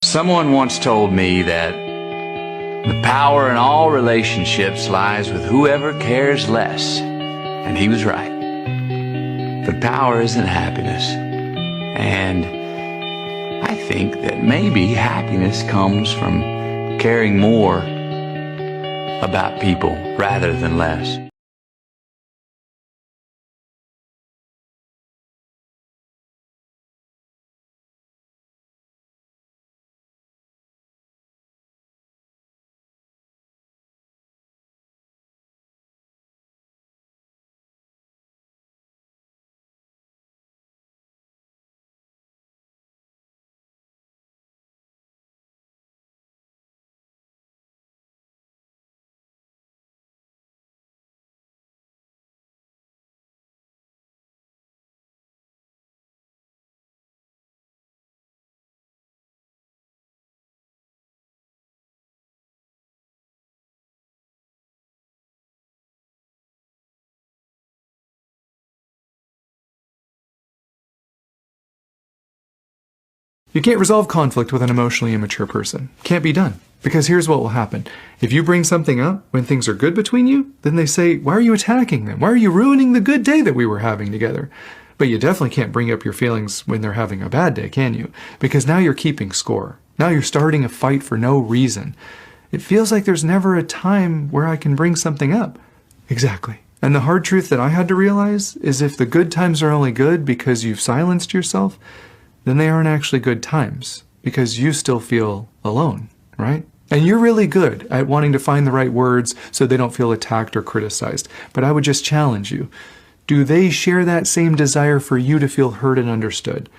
Someone once told me that the power in all relationships lies with whoever cares less. And he was right. But power isn't happiness. And I think that maybe happiness comes from caring more about people rather than less. You can't resolve conflict with an emotionally immature person. Can't be done. Because here's what will happen. If you bring something up when things are good between you, then they say, why are you attacking them? Why are you ruining the good day that we were having together? But you definitely can't bring up your feelings when they're having a bad day, can you? Because now you're keeping score. Now you're starting a fight for no reason. It feels like there's never a time where I can bring something up. Exactly. And the hard truth that I had to realize is if the good times are only good because you've silenced yourself, then they aren't actually good times because you still feel alone, right? And you're really good at wanting to find the right words so they don't feel attacked or criticized. But I would just challenge you. Do they share that same desire for you to feel heard and understood?